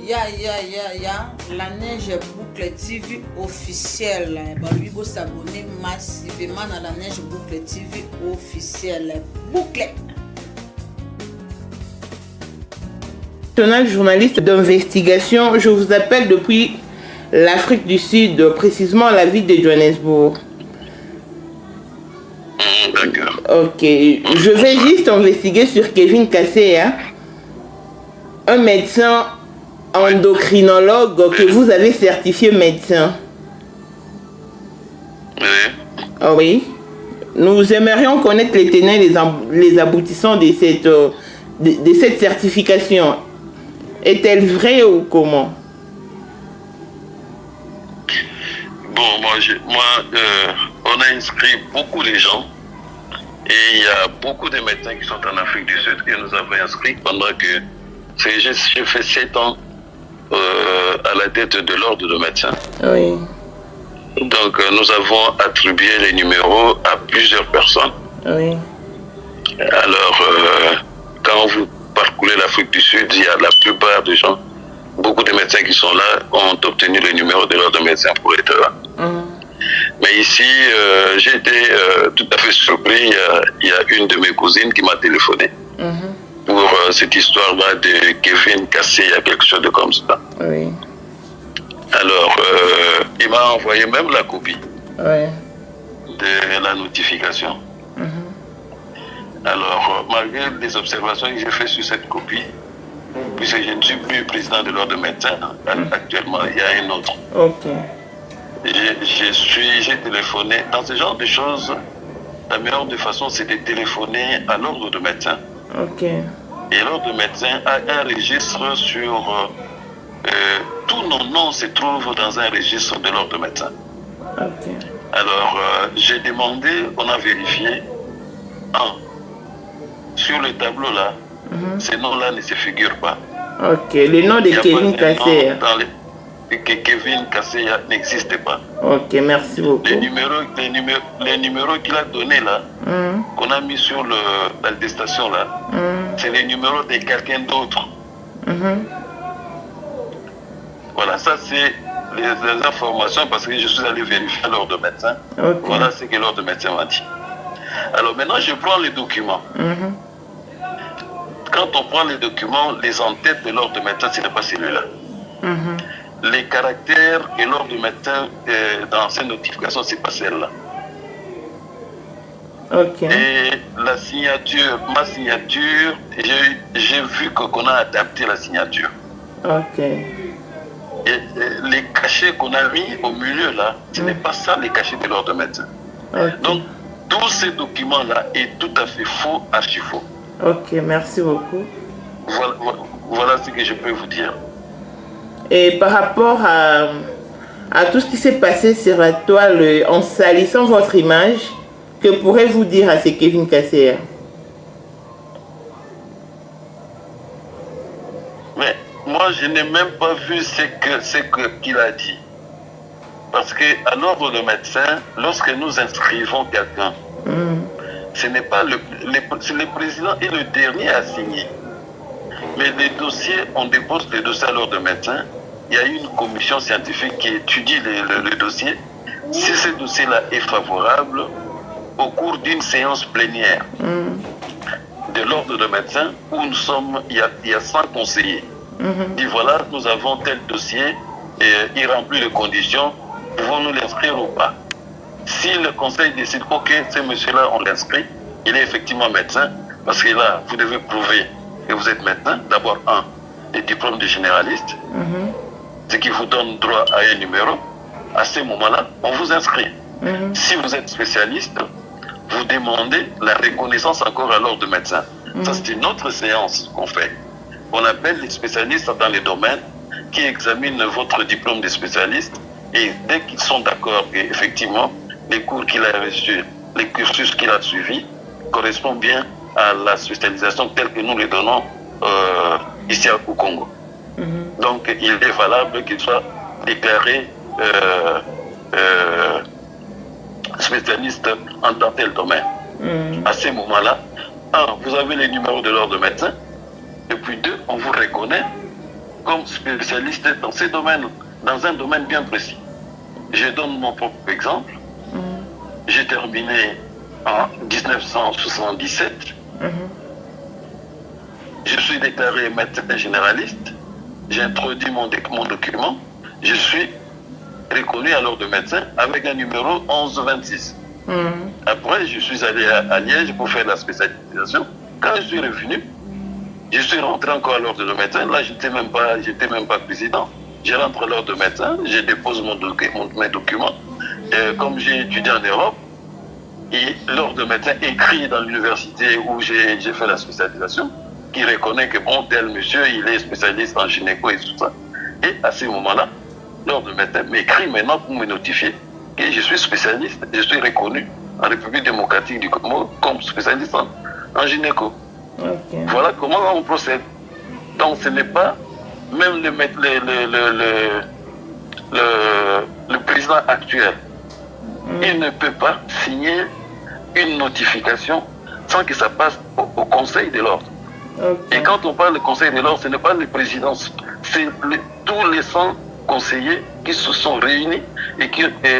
Ya, la Neige Boucle TV officielle. Babi go s'abonner massivement à la Neige Boucle TV officielle. Boucle. Journaliste d'investigation, je vous appelle depuis l'Afrique du Sud, précisément la ville de Johannesburg. D'accord. Ok, je vais juste investiguer sur Kevin Kassé, hein? Un médecin endocrinologue que vous avez certifié médecin. Oui. Ah oui. Nous aimerions connaître les tenants et les aboutissants de cette certification. Est-elle vraie ou comment? Bon, on a inscrit beaucoup de gens et il y a beaucoup de médecins qui sont en Afrique du Sud que nous avons inscrits pendant que j'ai fait 7 ans à la tête de l'ordre de médecins. Oui. Donc nous avons attribué les numéros à plusieurs personnes. Oui. Alors, quand vous parcourez l'Afrique du Sud, il y a la plupart des gens, beaucoup de médecins qui sont là ont obtenu le numéro de l'ordre de médecins pour être là. Mais ici, j'ai été tout à fait surpris. Il y a une de mes cousines qui m'a téléphoné pour cette histoire-là de Kevin Kassé, il y a quelque chose de comme ça. Oui. Alors, il m'a envoyé même la copie de la notification. Alors, malgré les observations que j'ai faites sur cette copie, puisque je ne suis plus président de l'ordre de médecins, actuellement, il y a un autre. Ok. J'ai téléphoné. Dans ce genre de choses, la meilleure des façons, c'est de téléphoner à l'ordre de médecins. Ok. Et l'ordre de médecins a un registre sur... tous nos noms se trouvent dans un registre de l'ordre de médecins. Ok. Alors, j'ai demandé, on a vérifié. Sur le tableau là, ces noms-là ne se figurent pas. Ok, le nom de Kevin Kassé. Que Kevin Kassé n'existe pas. Ok, merci beaucoup. Les numéros qu'il a donnés là, qu'on a mis sur l'attestation là, c'est les numéros de quelqu'un d'autre. Voilà, ça c'est les informations parce que je suis allé vérifier l'ordre de médecin. Okay. Voilà ce que l'ordre de médecin m'a dit. Alors maintenant, je prends les documents. Quand on prend les documents, les en-têtes de l'ordre de médecin, ce n'est pas celui-là. Les caractères que l'ordre de médecin dans ces notifications, ce n'est pas celle-là. Okay. Et la signature, ma signature, j'ai vu qu'on a adapté la signature. Ok. Et les cachets qu'on a mis au milieu là, ce n'est pas ça les cachets de l'ordre de médecin. Okay. Donc, tous ces documents-là est tout à fait faux, archi faux. Ok, merci beaucoup. Voilà ce que je peux vous dire. Et par rapport à tout ce qui s'est passé sur la toile en salissant votre image, que pourrez-vous dire à ce Kevin Kassé? Mais moi, je n'ai même pas vu ce qu'il a dit. Parce qu'à l'ordre de médecin, lorsque nous inscrivons quelqu'un, ce n'est pas le président est le dernier à signer. Mais les dossiers, on dépose les dossiers à l'ordre de médecin. Il y a une commission scientifique qui étudie le dossier. Si ce dossier-là est favorable, au cours d'une séance plénière de l'ordre de médecin, où nous sommes, il y a 100 conseillers. Dit voilà, nous avons tel dossier, et il remplit les conditions, pouvons-nous l'inscrire ou pas? Si le conseil décide, ok, ce monsieur-là, on l'inscrit, il est effectivement médecin, parce que là, vous devez prouver que vous êtes médecin. D'abord, les diplômes de généraliste, ce qui vous donne droit à un numéro. À ce moment-là, on vous inscrit. Si vous êtes spécialiste, vous demandez la reconnaissance encore à l'ordre de médecin. Ça, c'est une autre séance qu'on fait. On appelle les spécialistes dans les domaines qui examinent votre diplôme de spécialiste et dès qu'ils sont d'accord qu'effectivement, les cours qu'il a reçus, les cursus qu'il a suivis correspondent bien à la spécialisation telle que nous les donnons ici au Congo. Donc, il est valable qu'il soit déclaré spécialiste dans tel domaine. À ce moment-là, vous avez les numéros de l'ordre de médecin, et puis 2, on vous reconnaît comme spécialiste dans ces domaines, dans un domaine bien précis. Je donne mon propre exemple. J'ai terminé en 1977. Je suis déclaré médecin généraliste. J'ai introduit mon document. Je suis reconnu à l'ordre de médecin avec un numéro 1126. Après, je suis allé à Liège pour faire la spécialisation. Quand je suis revenu, je suis rentré encore à l'ordre de médecin. Là, je n'étais même pas président. Je rentre à l'ordre de médecin, je dépose mes documents. Comme j'ai étudié en Europe, et l'ordre de médecin écrit dans l'université où j'ai fait la spécialisation, qui reconnaît que bon, tel monsieur, il est spécialiste en gynéco et tout ça. Et à ce moment-là, l'ordre de médecin m'écrit maintenant pour me notifier que je suis spécialiste, je suis reconnu en République démocratique du Congo comme spécialiste en gynéco. Okay. Voilà comment on procède. Donc ce n'est pas, même le président actuel, il ne peut pas signer une notification sans que ça passe au Conseil de l'ordre. Okay. Et quand on parle de Conseil de l'ordre, ce n'est pas le président, c'est tous les 100 conseillers qui se sont réunis et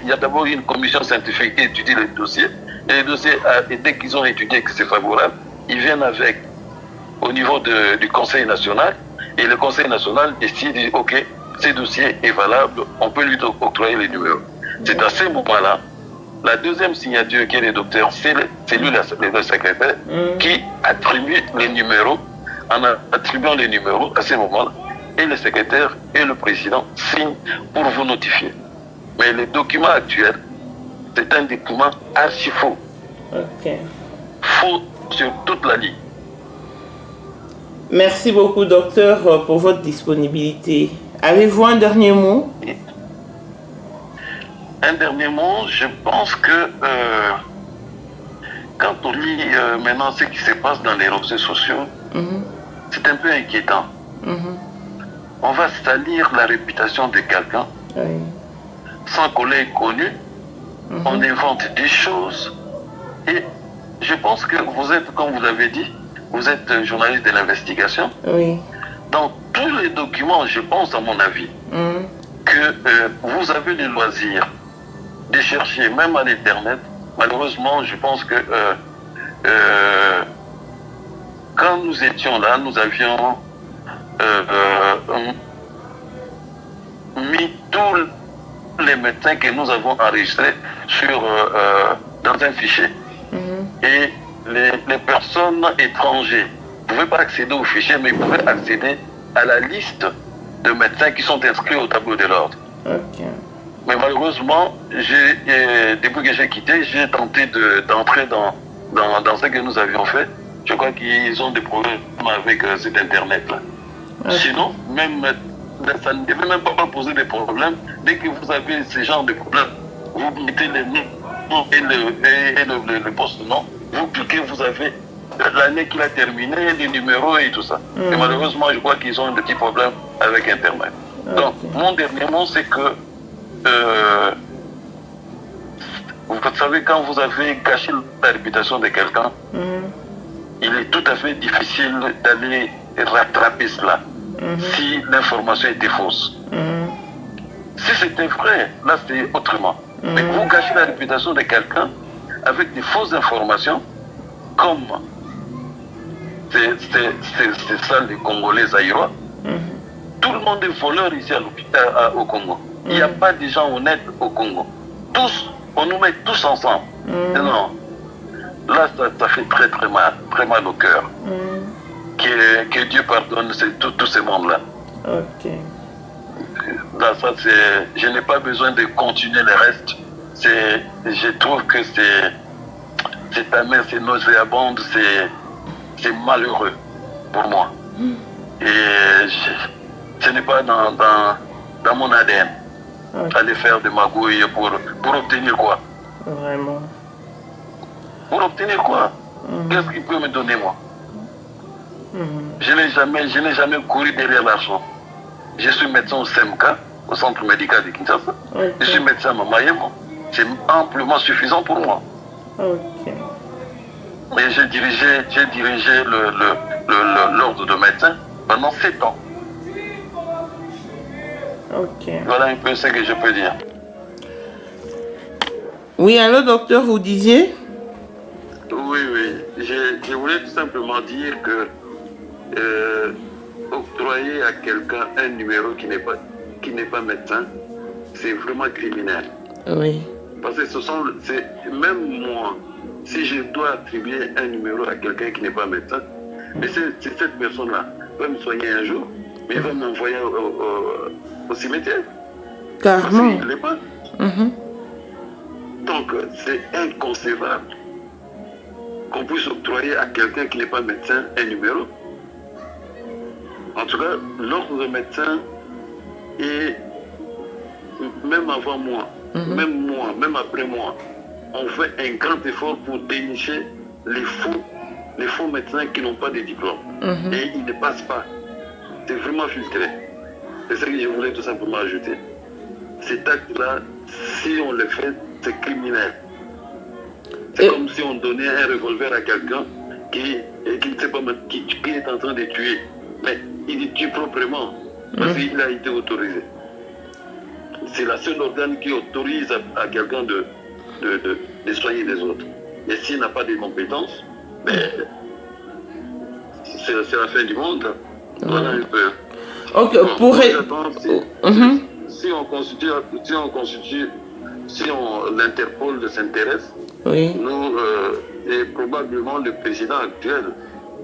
il y a d'abord une commission scientifique qui étudie les dossiers. Et les dossiers, dès qu'ils ont étudié que c'est favorable, ils viennent avec au niveau du Conseil national et le Conseil national décide, ok, ce dossier est valable, on peut lui octroyer les numéros. C'est à ce moment-là, la deuxième signature qui est le docteur, c'est lui le secrétaire qui attribue les numéros. En attribuant les numéros à ce moment-là, et le secrétaire et le président signent pour vous notifier. Mais le document actuel, c'est un document archi faux. Okay. Faux sur toute la ligne. Merci beaucoup, docteur, pour votre disponibilité. Avez-vous un dernier mot? Un dernier mot, je pense que quand on lit maintenant ce qui se passe dans les réseaux sociaux, c'est un peu inquiétant. On va salir la réputation de quelqu'un sans qu'on l'ait connu. On invente des choses. Et je pense que vous êtes, comme vous l'avez dit, vous êtes journaliste de l'investigation. Oui. Dans tous les documents, je pense, à mon avis, que vous avez le loisir de chercher, même à l'Internet. Malheureusement, je pense que quand nous étions là, nous avions mis tous les médecins que nous avons enregistrés dans un fichier. Et les personnes étrangères ne pouvaient pas accéder au fichier, mais ils pouvaient accéder à la liste de médecins qui sont inscrits au tableau de l'ordre. Okay. Mais malheureusement, depuis que j'ai quitté, j'ai tenté d'entrer dans ce que nous avions fait. Je crois qu'ils ont des problèmes avec cet Internet-là. Okay. Sinon, même, ça ne devait même pas poser des problèmes. Dès que vous avez ce genre de problème, vous mettez le nom et le poste nom, vous cliquez, vous avez l'année qu'il a terminé, les numéros et tout ça. Et malheureusement, je crois qu'ils ont des petits problèmes avec Internet. Okay. Donc, mon dernier mot, c'est que vous savez, quand vous avez gâché la réputation de quelqu'un, il est tout à fait difficile d'aller rattraper cela si l'information était fausse. Si c'était vrai, là c'est autrement. Mais vous gâchez la réputation de quelqu'un avec des fausses informations, comme c'est ça les Congolais zaïrois. Tout le monde est voleur ici au Congo. Il n'y a pas de gens honnêtes au Congo. Tous, on nous met tous ensemble. Non. Là, ça fait très mal au cœur. Que Dieu pardonne tous ces mondes-là. Ok. Là, ça, je n'ai pas besoin de continuer le reste. Je trouve que c'est amer, c'est nauséabond, c'est malheureux pour moi. Et ce n'est pas dans mon ADN. Aller faire des magouilles pour obtenir quoi? Vraiment. Pour obtenir quoi? Qu'est-ce qu'il peut me donner, moi? Je n'ai jamais couru derrière l'argent. Je suis médecin au CMK, au centre médical de Kinshasa. Okay. Je suis médecin à Mamayemo. C'est amplement suffisant pour moi. Ok. Et j'ai dirigé l'ordre de médecins pendant 7 ans. Ok. Voilà un peu ce que je peux dire. Oui, alors docteur, vous disiez? Oui, oui. Je voulais tout simplement dire que octroyer à quelqu'un un numéro qui n'est pas médecin, c'est vraiment criminel. Oui. Parce que même moi, si je dois attribuer un numéro à quelqu'un qui n'est pas médecin, mais cette personne-là va me soigner un jour, mais il va m'envoyer au cimetière. Carrément. Parce qu'il ne l'est pas. Mhm. Donc, c'est inconcevable qu'on puisse octroyer à quelqu'un qui n'est pas médecin un numéro. En tout cas, l'ordre de médecin, et même avant moi, même après moi, on fait un grand effort pour dénicher les faux médecins qui n'ont pas de diplôme. Et ils ne passent pas. C'est vraiment filtré. C'est ce que je voulais tout simplement ajouter. Cet acte-là, si on le fait, c'est criminel. C'est comme si on donnait un revolver à quelqu'un qui ne sait pas, qui est en train de tuer. Mais il tue proprement parce qu'il a été autorisé. C'est la seule organe qui autorise à quelqu'un de soigner les autres. Et s'il n'a pas de compétences, c'est la fin du monde. Voilà un peu. Ok, bon, si l'Interpol s'intéresse, oui. nous, et probablement le président actuel,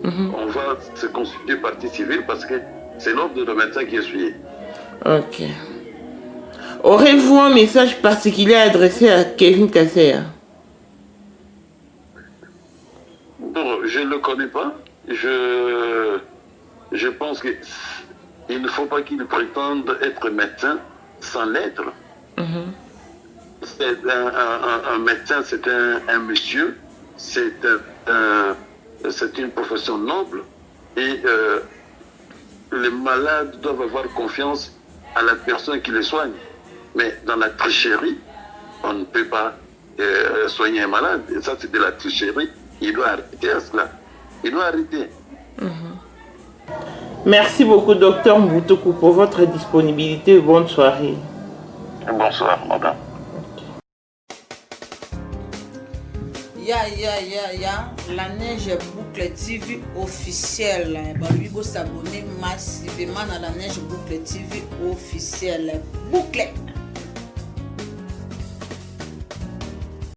on va se consulter partie civile parce que c'est l'ordre de médecin qui est suivi. Ok. Aurez-vous un message particulier adressé à Kevin Kasseya? Bon, je ne le connais pas. Je pense qu'il ne faut pas qu'il prétende être médecin sans l'être. C'est un médecin, c'est un monsieur, c'est une profession noble et les malades doivent avoir confiance à la personne qui les soigne. Mais dans la tricherie, on ne peut pas soigner un malade. Et ça, c'est de la tricherie. Il doit arrêter à cela. Il doit arrêter. Merci beaucoup, docteur Mboutoku, pour votre disponibilité. Bonne soirée. Bonsoir, madame. La Neige Boucle TV officielle. Vous pouvez s'abonner massivement à la Neige Boucle TV officielle. Boucle.